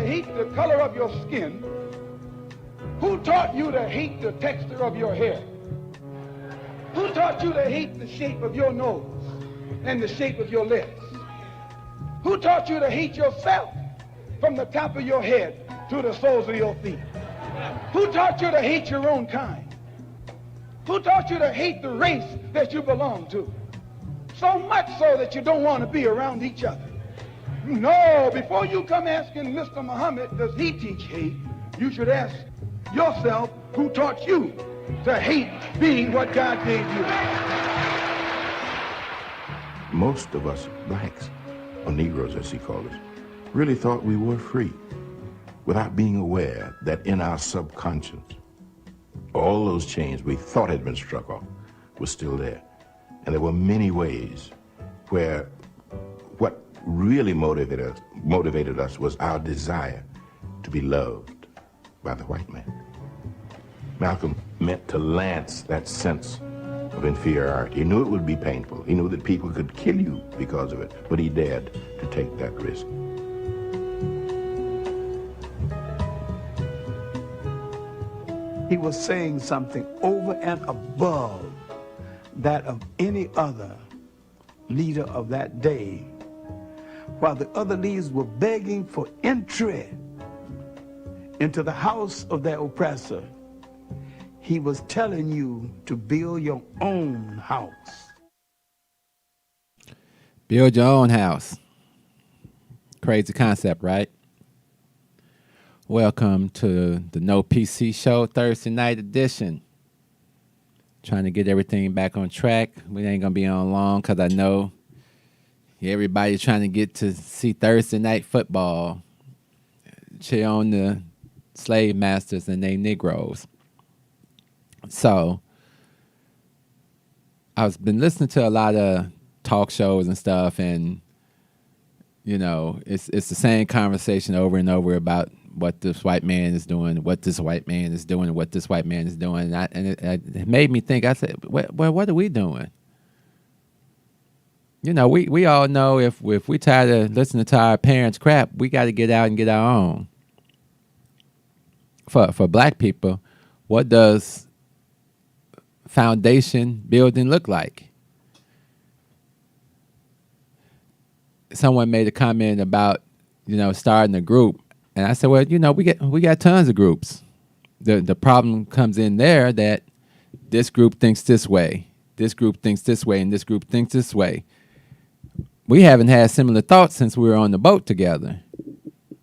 to hate the color of your skin? Who taught you to hate the texture of your hair? Who taught you to hate the shape of your nose and the shape of your lips? Who taught you to hate yourself from the top of your head to the soles of your feet? Who taught you to hate your own kind? Who taught you to hate the race that you belong to? So much so that you don't want to be around each other. No, before you come asking Mr. Muhammad, does he teach hate? You should ask yourself, who taught you to hate being what God gave you? Most of us blacks, or Negroes as he called us, really thought we were free without being aware that in our subconscious, all those chains we thought had been struck off were still there. And there were many ways where what really motivated us was our desire to be loved by the white man. Malcolm meant to lance that sense of inferiority. He knew it would be painful. He knew that people could kill you because of it, but he dared to take that risk. He was saying something over and above that of any other leader of that day. While the other leaders were begging for entry into the house of their oppressor, he was telling you to build your own house. Build your own house. Crazy concept, right? Welcome to the No PC Show, Thursday night edition. Trying to get everything back on track. We ain't going to be on long because I know everybody's trying to get to see Thursday night football. Cheer on the slave masters and they Negroes. So, I've been listening to a lot of talk shows and stuff, and, you know, it's the same conversation over and over about what this white man is doing, what this white man is doing, what this white man is doing. And it made me think, I said, well, what are we doing? You know, we all know if we tired of listening to our parents' crap, we got to get out and get our own. For black people, what does foundation building look like? Someone made a comment about, you know, starting a group. And I said, well, you know, we got tons of groups. The problem comes in there that this group thinks this way, this group thinks this way, and this group thinks this way. We haven't had similar thoughts since we were on the boat together.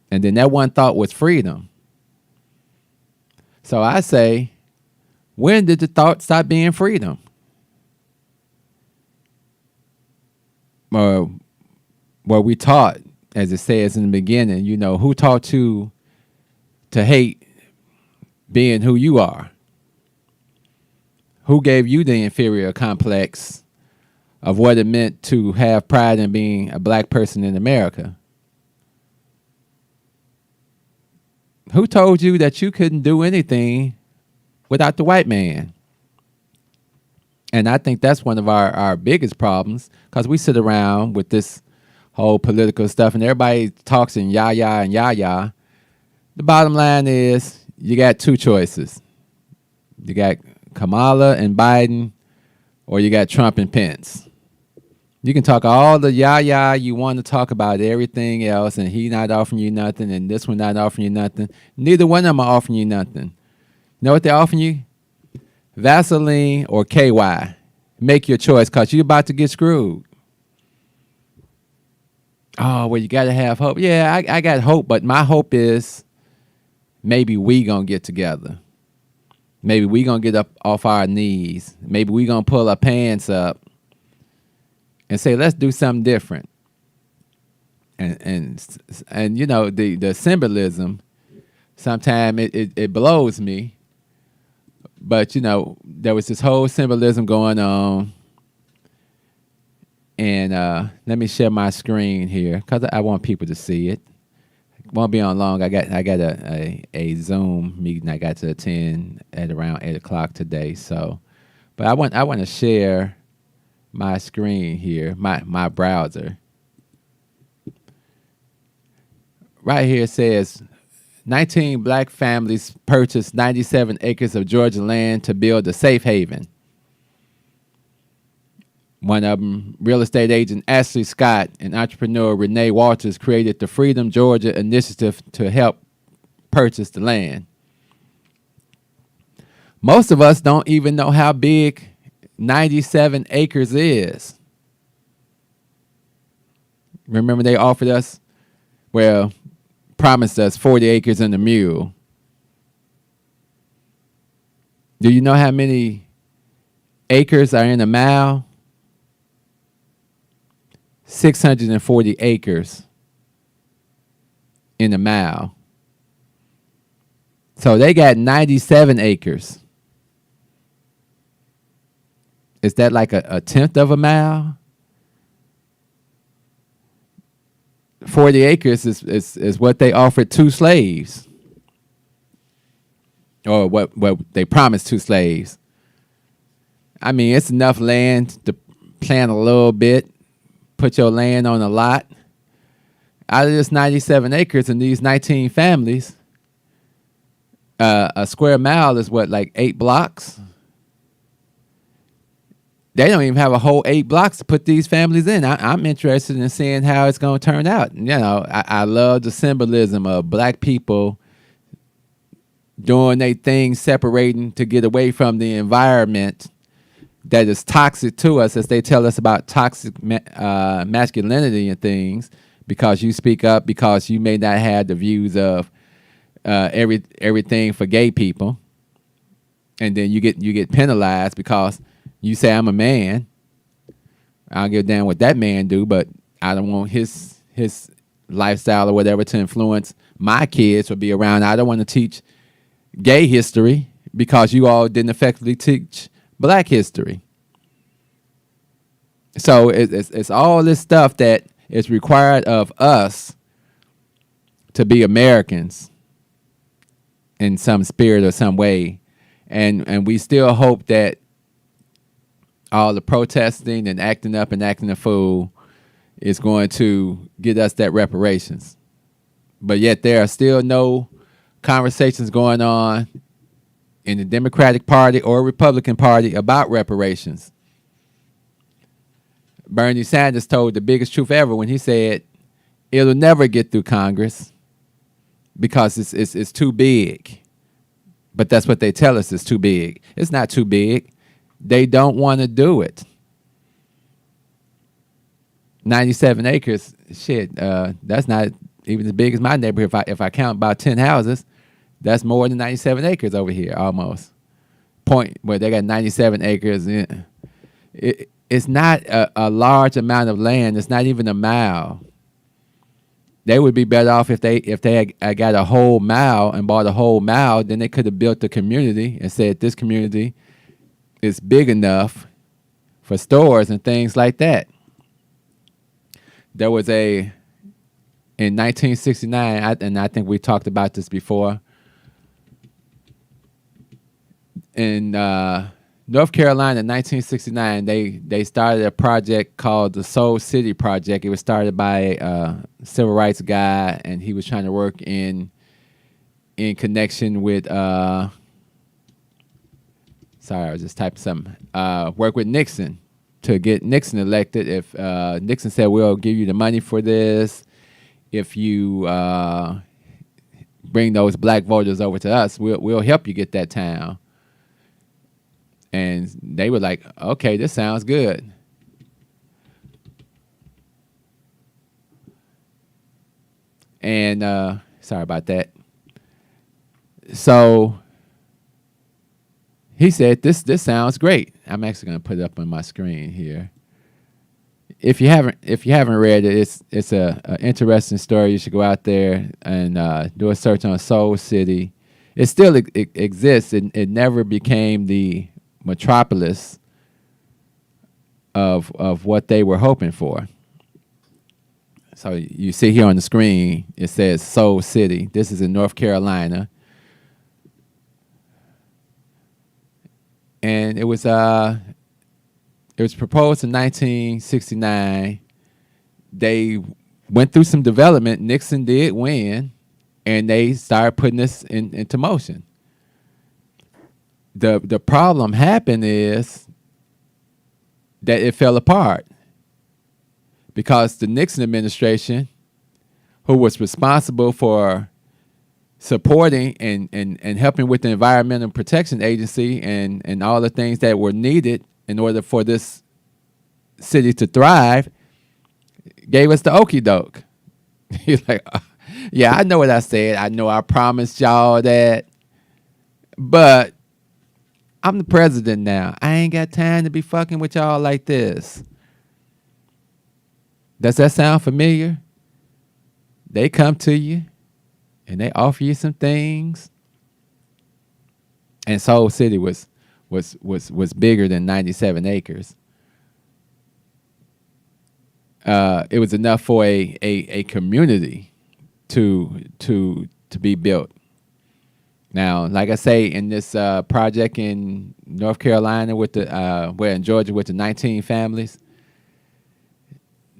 And then that one thought was freedom. So I say, when did the thought stop being freedom? Or were we taught, as it says in the beginning, you know, who taught you to hate being who you are? Who gave you the inferior complex of what it meant to have pride in being a black person in America? Who told you that you couldn't do anything without the white man? And I think that's one of our biggest problems, because we sit around with this whole political stuff and everybody talks in yah-yah and yah-yah. The bottom line is you got two choices. You got Kamala and Biden, or you got Trump and Pence. You can talk all the yah-yah you want to talk about everything else, and he not offering you nothing, and this one not offering you nothing. Neither one of them are offering you nothing. You know what they're offering you? Vaseline or KY. Make your choice, because you're about to get screwed. Oh, well, you got to have hope. Yeah, I got hope, but my hope is maybe we going to get together. Maybe we going to get up off our knees. Maybe we going to pull our pants up and say, let's do something different. And you know, the symbolism, sometimes it blows me. But, you know, there was this whole symbolism going on. And let me share my screen here, because I want people to see it. Won't be on long. I got a Zoom meeting I got to attend at around 8 o'clock today. So, but I want to share my screen here, my browser. right here it says 19 black families purchased 97 acres of Georgia land to build a safe haven. One of them, real estate agent Ashley Scott and entrepreneur Renee Walters, created the Freedom Georgia Initiative to help purchase the land. Most of us don't even know how big 97 acres is. Remember they offered us, well, promised us 40 acres and a mule. Do you know how many acres are in a mile? 640 acres in a mile. So they got 97 acres. Is that like a tenth of a mile? 40 acres is what they offered 2 slaves. Or what they promised 2 slaves. I mean, it's enough land to plant a little bit, put your land on a lot. Out of this 97 acres and these 19 families, a square mile is what, like 8 blocks? They don't even have a whole 8 blocks to put these families in. I'm interested in seeing how it's going to turn out. You know, I love the symbolism of black people doing their thing, separating to get away from the environment that is toxic to us, as they tell us about toxic masculinity and things, because you speak up, because you may not have the views of everything for gay people, and then you get penalized because you say I'm a man. I don't give a damn what that man do, but I don't want his lifestyle or whatever to influence my kids or be around. I don't want to teach gay history because you all didn't effectively teach black history. So it's all this stuff that is required of us to be Americans in some spirit or some way. And we still hope that all the protesting and acting up and acting a fool is going to get us that reparations. But yet there are still no conversations going on in the Democratic Party or Republican Party about reparations. Bernie Sanders told the biggest truth ever when he said it'll never get through Congress because it's too big. But that's what they tell us, it's too big. It's not too big. They don't want to do it. 97 acres, shit, that's not even as big as my neighborhood. If I count about 10 houses, that's more than 97 acres over here, almost. Point where they got 97 acres. It's not a large amount of land. It's not even a mile. They would be better off if they had got a whole mile and bought a whole mile. Then they could have built a community and said this community is big enough for stores and things like that. There was in 1969, and I think we talked about this before, in North Carolina in 1969, they started a project called the Soul City Project. It was started by a civil rights guy, and he was trying to work in connection with sorry, I was just typing something. Work with Nixon to get Nixon elected. If Nixon said, we'll give you the money for this, if you bring those black voters over to us, we'll help you get that town. And they were like, okay, this sounds good. And sorry about that. So he said, this sounds great. I'm actually going to put it up on my screen here. If you haven't read it, it's a interesting story. You should go out there and do a search on Soul City. It still exists. It never became the metropolis of what they were hoping for. So you see here on the screen, it says Soul City. This is in North Carolina. And it was proposed in 1969. They went through some development. Nixon did win, and they started putting this into motion. The problem happened is that it fell apart because the Nixon administration, who was responsible for supporting and helping with the Environmental Protection Agency and all the things that were needed in order for this city to thrive, gave us the okie doke. He's like, yeah, I know what I said. I know I promised y'all that, but I'm the president now. I ain't got time to be fucking with y'all like this. Does that sound familiar? They come to you and they offer you some things. And Soul City was bigger than 97 acres. It was enough for a community to be built. Now, like I say, in this project in North Carolina with the where in Georgia with the 19 families,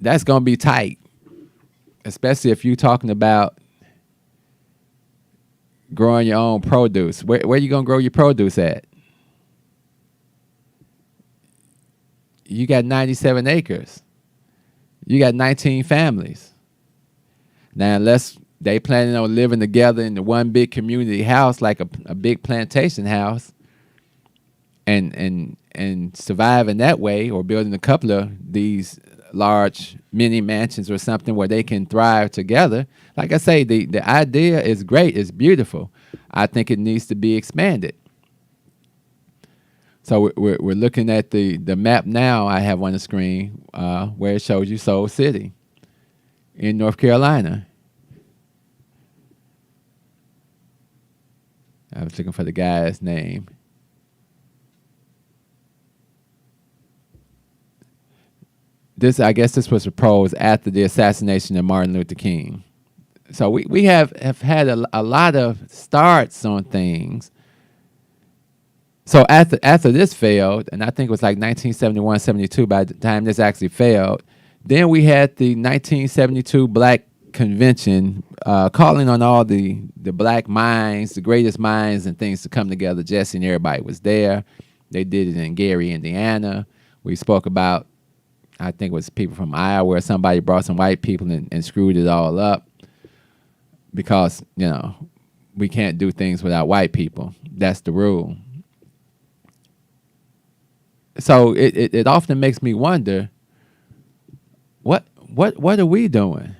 that's gonna be tight, especially if you're talking about growing your own produce. Where you gonna grow your produce at? You got 97 acres. You got 19 families. Now, unless they planning on living together in the one big community house, like a big plantation house, and surviving that way, or building a couple of these large mini mansions or something where they can thrive together. Like I say, the idea is great, it's beautiful. I think it needs to be expanded. So we're looking at the map now I have on the screen where it shows you Soul City in North Carolina. I was looking for the guy's name. I guess this was proposed after the assassination of Martin Luther King. So we have had a lot of starts on things. So after this failed, and I think it was like 1971, 72 by the time this actually failed, then we had the 1972 Black Convention calling on all the black minds, the greatest minds and things to come together. Jesse and everybody was there. They did it in Gary, Indiana. We spoke about, I think it was people from Iowa, where somebody brought some white people and screwed it all up because, we can't do things without white people. That's the rule. So it often makes me wonder, what are we doing?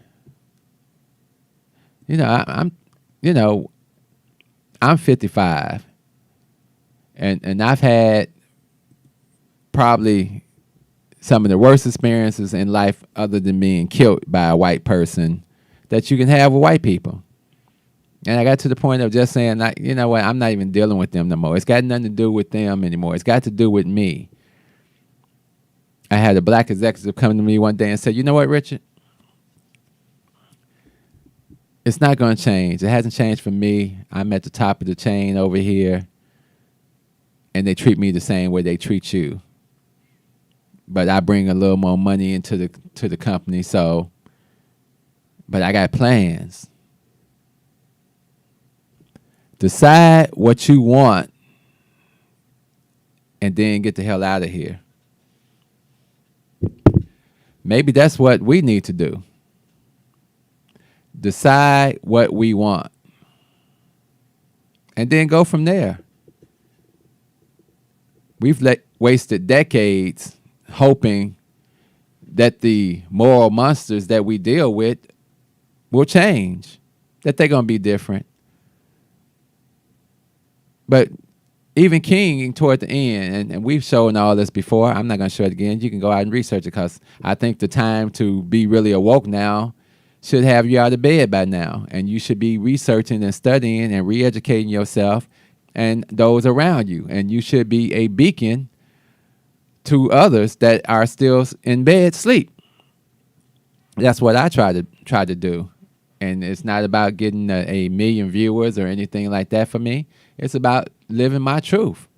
I'm 55, and I've had probably some of the worst experiences in life, other than being killed by a white person, that you can have with white people. And I got to the point of just saying, you know what, I'm not even dealing with them no more. It's got nothing to do with them anymore. It's got to do with me. I had a black executive come to me one day and said, you know what, Richard? It's not going to change. It hasn't changed for me. I'm at the top of the chain over here, and they treat me the same way they treat you. But I bring a little more money into the company, but I got plans. Decide what you want, and then get the hell out of here. Maybe that's what we need to do. Decide what we want. And then go from there. We've wasted decades hoping that the moral monsters that we deal with will change, that they're going to be different. But even King, toward the end, and we've shown all this before, I'm not going to show it again. You can go out and research it, because I think the time to be really awoke now should have you out of bed by now. And you should be researching and studying and re-educating yourself and those around you. And you should be a beacon to others that are still in bed sleep. That's what I try to do. And it's not about getting a million viewers or anything like that for me. It's about living my truth.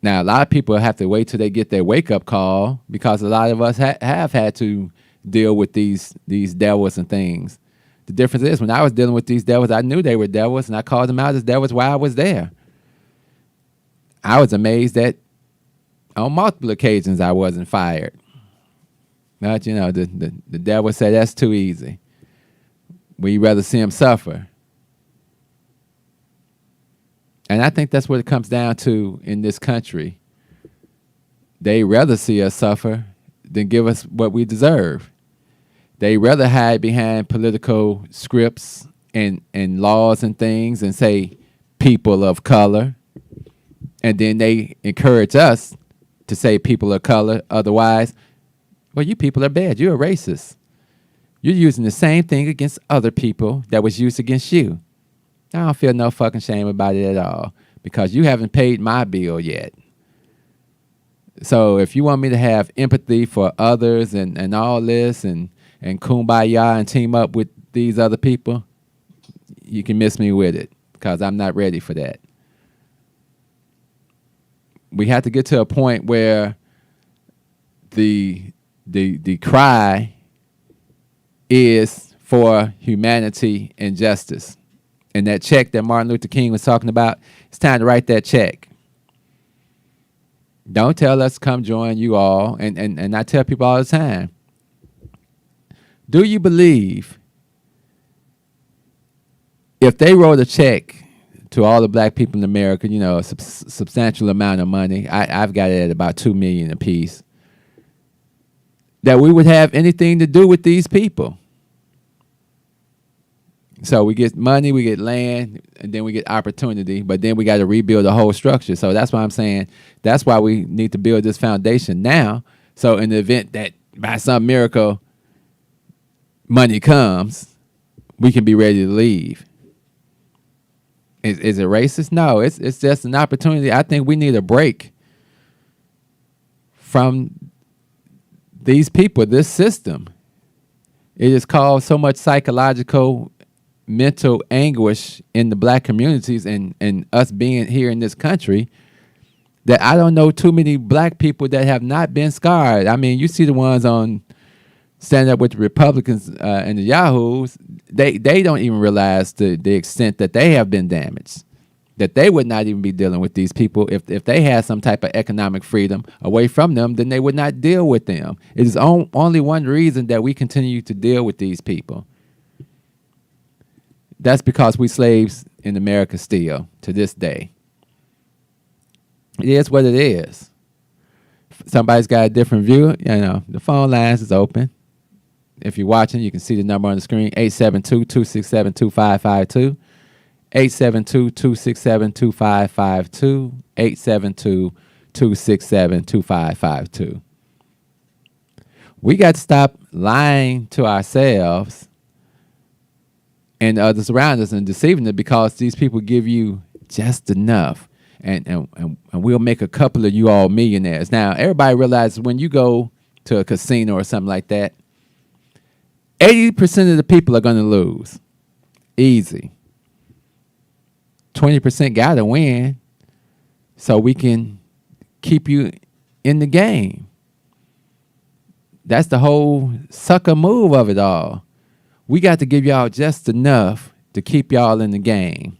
Now, a lot of people have to wait till they get their wake-up call because a lot of us have had to deal with these devils and things. The difference is when I was dealing with these devils, I knew they were devils, and I called them out as devils while I was there. I was amazed that on multiple occasions I wasn't fired. But, you know, the devil said that's too easy. We'd rather see him suffer. And I think that's what it comes down to in this country. They rather see us suffer than give us what we deserve. They rather hide behind political scripts and laws and things and say people of color. And then they encourage us to say people of color. Otherwise, well, you people are bad. You're a racist. You're using the same thing against other people that was used against you. I don't feel no fucking shame about it at all because you haven't paid my bill yet. So if you want me to have empathy for others and all this and kumbaya and team up with these other people, you can miss me with it because I'm not ready for that. We have to get to a point where the cry is for humanity and justice. And that check that Martin Luther King was talking about, it's time to write that check. Don't tell us come join you all. And I tell people all the time, do you believe if they wrote a check to all the black people in America, you know, a substantial amount of money, I've got it at about $2 million apiece, that we would have anything to do with these people? So we get money, we get land, and then we get opportunity, but then we got to rebuild the whole structure. So that's why I'm saying that's why we need to build this foundation now. So in the event that by some miracle money comes, we can be ready to leave. Is it racist? No, it's just an opportunity. I think we need a break from these people, this system. It has caused so much psychological mental anguish in the black communities and us being here in this country that I don't know too many black people that have not been scarred. I mean, you see the ones on Stand Up with the Republicans and the Yahoos, they don't even realize the extent that they have been damaged, that they would not even be dealing with these people. If they had some type of economic freedom away from them, then they would not deal with them. It is only one reason that we continue to deal with these people. That's because we slaves in America still, to this day. It is what it is. If somebody's got a different view, you know, the phone lines is open. If you're watching, you can see the number on the screen, 872-267-2552. 872-267-2552. 872-267-2552. We got to stop lying to ourselves and others around us and deceiving them because these people give you just enough. And we'll make a couple of you all millionaires. Now, everybody realizes when you go to a casino or something like that, 80% of the people are going to lose. Easy. 20% got to win so we can keep you in the game. That's the whole sucker move of it all. We got to give y'all just enough to keep y'all in the game.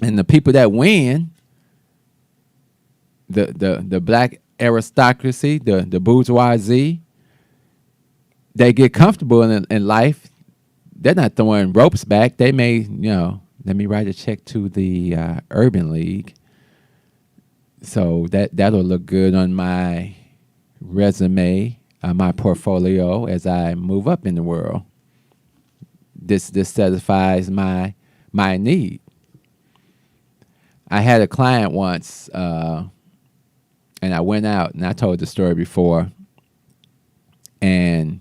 And the people that win, the black aristocracy, the bourgeoisie, they get comfortable in life. They're not throwing ropes back. They may, you know, let me write a check to the Urban League. So that'll look good on my resume, my portfolio as I move up in the world. This satisfies my need. I had a client once, and I went out, and I told the story before, and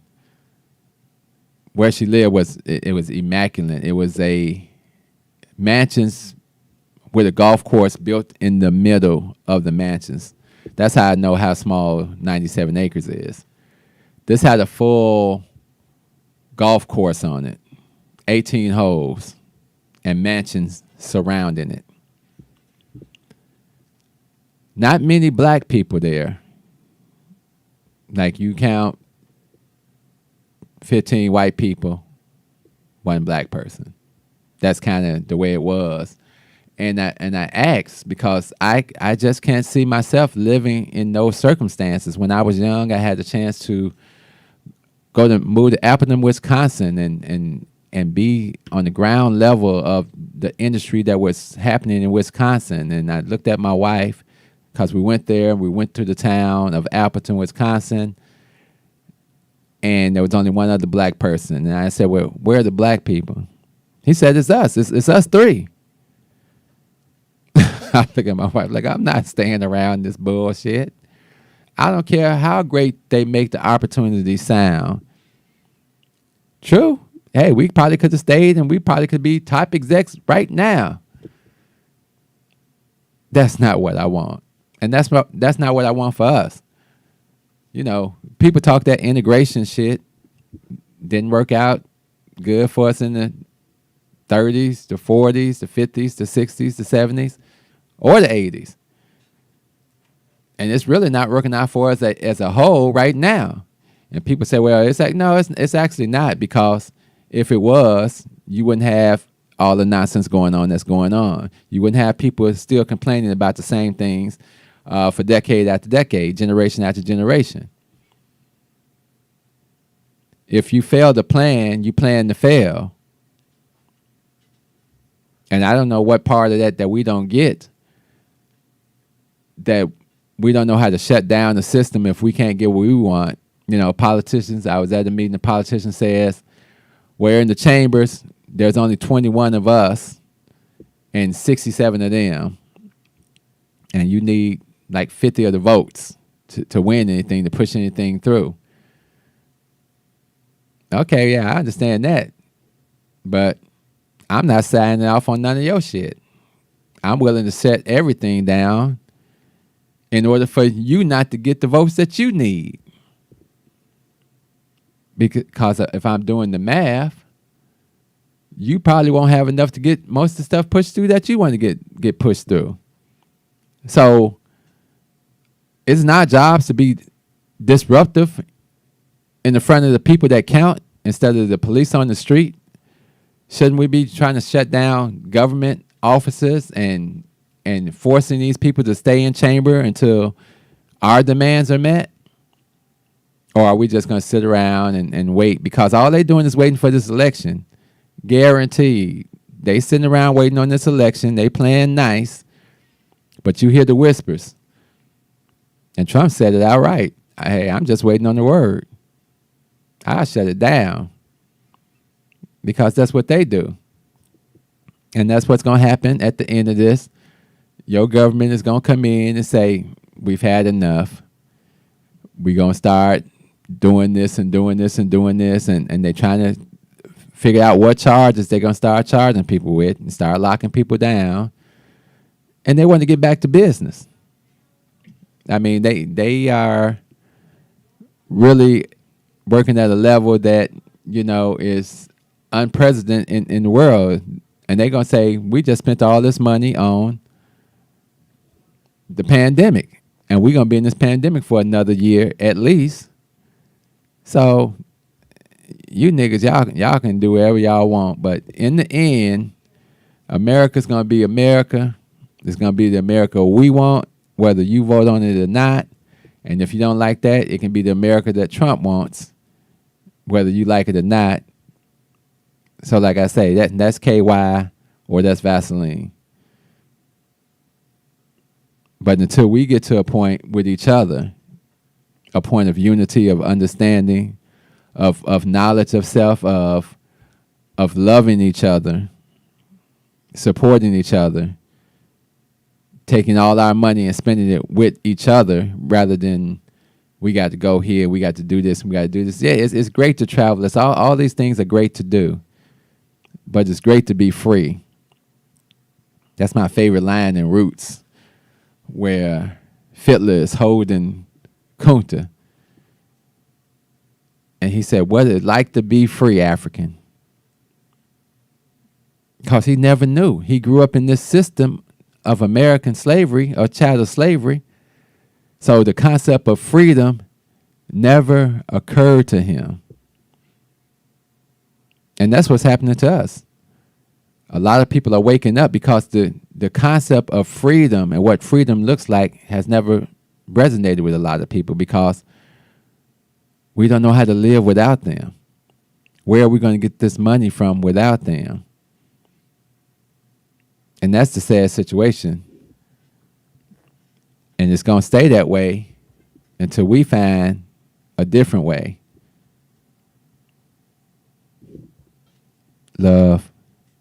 where she lived was immaculate. It was a mansions with a golf course built in the middle of the mansions. That's how I know how small 97 acres is. This had a full golf course on it, 18 holes, and mansions surrounding it. not many black people there. Like you count 15 white people, one black person. That's kind of the way it was. And I asked because I just can't see myself living in those circumstances. When I was young, I had the chance to move to Appleton, Wisconsin, and be on the ground level of the industry that was happening in Wisconsin. And I looked at my wife because we went there. We went to the town of Appleton, Wisconsin, and there was only one other black person. And I said, "Well, where are the black people?" He said, "It's us. It's us three." I look at my wife like, I'm not staying around this bullshit. I don't care how great they make the opportunity sound. True. Hey, we probably could have stayed and we probably could be top execs right now. That's not what I want. And that's not what I want for us. You know, people talk that integration shit. Didn't work out good for us in the 30s, the 40s, the 50s, the 60s, the 70s, or the 80s. And it's really not working out for us as a whole right now. And people say, well, it's like, no, it's actually not, because if it was, you wouldn't have all the nonsense going on that's going on. You wouldn't have people still complaining about the same things for decade after decade, generation after generation. If you fail to plan, you plan to fail. And I don't know what part of that we don't get, that we don't know how to shut down the system if we can't get what we want. You know, politicians, I was at a meeting, the politician says, we're in the chambers, there's only 21 of us and 67 of them. And you need like 50 of the votes to win anything, to push anything through. Okay, yeah, I understand that. But I'm not signing off on none of your shit. I'm willing to set everything down in order for you not to get the votes that you need. Because if I'm doing the math, you probably won't have enough to get most of the stuff pushed through that you want to get pushed through. So it's not our jobs to be disruptive in the front of the people that count instead of the police on the street. Shouldn't we be trying to shut down government offices and forcing these people to stay in chamber until our demands are met? Or are we just going to sit around and wait? Because all they're doing is waiting for this election. Guaranteed. They sitting around waiting on this election. They playing nice. But you hear the whispers. And Trump said it outright. Hey, I'm just waiting on the word. I'll shut it down. Because that's what they do. And that's what's going to happen at the end of this. Your government is going to come in and say, we've had enough. We're going to start doing this and doing this and doing this. And they're trying to figure out what charges they're going to start charging people with and start locking people down. And they want to get back to business. I mean, they are really working at a level that, you know, is unprecedented in the world. And they're going to say, we just spent all this money on the pandemic. And we're going to be in this pandemic for another year at least. So you niggas, y'all can do whatever y'all want. But in the end, America's going to be America. It's going to be the America we want, whether you vote on it or not. And if you don't like that, it can be the America that Trump wants, whether you like it or not. So like I say, that's KY or that's Vaseline. But until we get to a point with each other, a point of unity, of understanding, of knowledge of self, of loving each other, supporting each other, taking all our money and spending it with each other rather than we got to go here, we got to do this, we got to do this. Yeah, it's great to travel. It's all these things are great to do, but it's great to be free. That's my favorite line in Roots, where Fiddler is holding Kunta. And he said, what is it like to be free, African? Because he never knew. He grew up in this system of American slavery, or chattel slavery, So the concept of freedom never occurred to him. And that's what's happening to us. A lot of people are waking up because the concept of freedom and what freedom looks like has never resonated with a lot of people, because we don't know how to live without them. Where are we going to get this money from without them? And that's the sad situation. And it's going to stay that way until we find a different way. Love,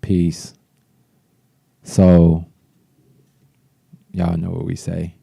peace, soul. Y'all know what we say.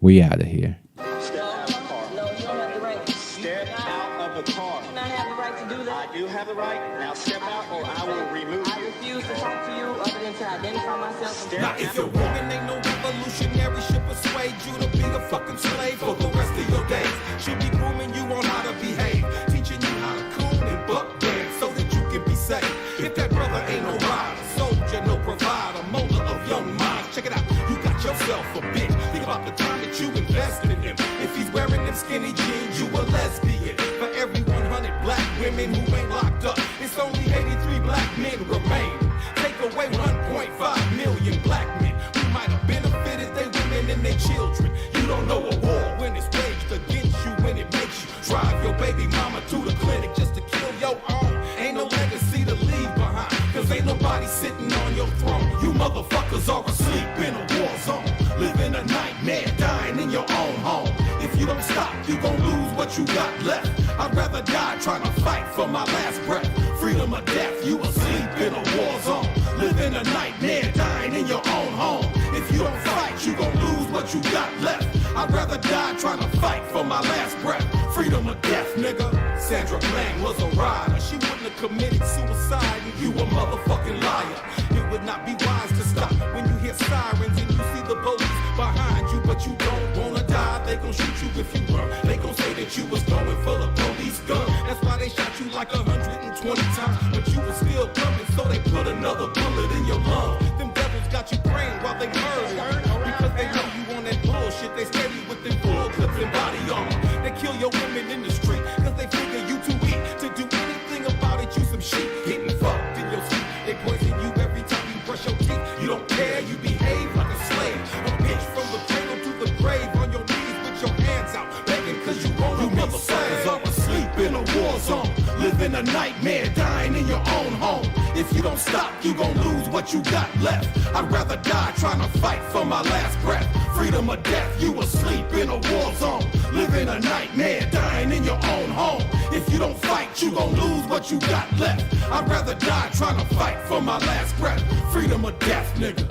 We out of here. Step out of the car. No, you don't have the right. Step out of the car. You do not have the right to do that. I do have the right. Now step out or I will remove I you. refuse to talk to you other than to identify myself. Step Now, if your woman ain't no revolutionary, she'll persuade you to be a fucking slave for the rest of your days. She'll be grooming you on how to behave, teaching you how to coon and buck dance so that you can be safe. If that brother ain't no rider, soldier, no provider, molder of young minds, check it out. You got yourself a bitch. Think about the time that you invested in him. If he's wearing them skinny jeans, you a lesbian. For every 100 black women who ain't locked up, it's only 83 black men remain. Take away 1.5 million black men who might have benefited their women and their children. You don't know a war when it's waged against you, when it makes you drive your baby mama to the clinic just to kill your own. Ain't no legacy to leave behind, cause ain't nobody sitting on your throne. You motherfuckers are asleep in a war zone, living a nightmare, dying in your own home. If you don't stop, you gon' lose what you got left. I'd rather die trying to fight for my last breath. Freedom or death, you asleep in a war zone, living a nightmare, dying in your own home. If you don't fight, you gon' lose what you got left. I'd rather die trying to fight for my last breath. Freedom or death, nigga. Sandra Bland was a rider. She wouldn't have committed suicide, and you a motherfucking liar. It would not be wise to stop when you hear sirens and you see the police behind you, but you don't wanna die. They gon' shoot you if you run. They gon' say that you was going for the police gun. That's why they shot you like 120 times, but you was still coming, so they put another bullet in your lung. Them devils got you praying while they murder, because they know you on that bullshit. They steady with them full clips and body armor. They kill your women in the street, cause they figure you too weak to do anything about it. You some shit, getting fucked in your sleep. They poison you every time you brush your teeth. You don't care, you behave like a slave. A bitch from the cradle to the grave, on your knees with your hands out, begging cause you won't. You motherfuckers are asleep in a war zone, living a nightmare, dying in your own home. If you don't stop, you gon' lose what you got left. I'd rather die trying to fight for my last breath. Freedom or death, you asleep in a war zone, living a nightmare, dying in your own home. If you don't fight, you gon' lose what you got left. I'd rather die trying to fight for my last breath. Freedom or death, nigga.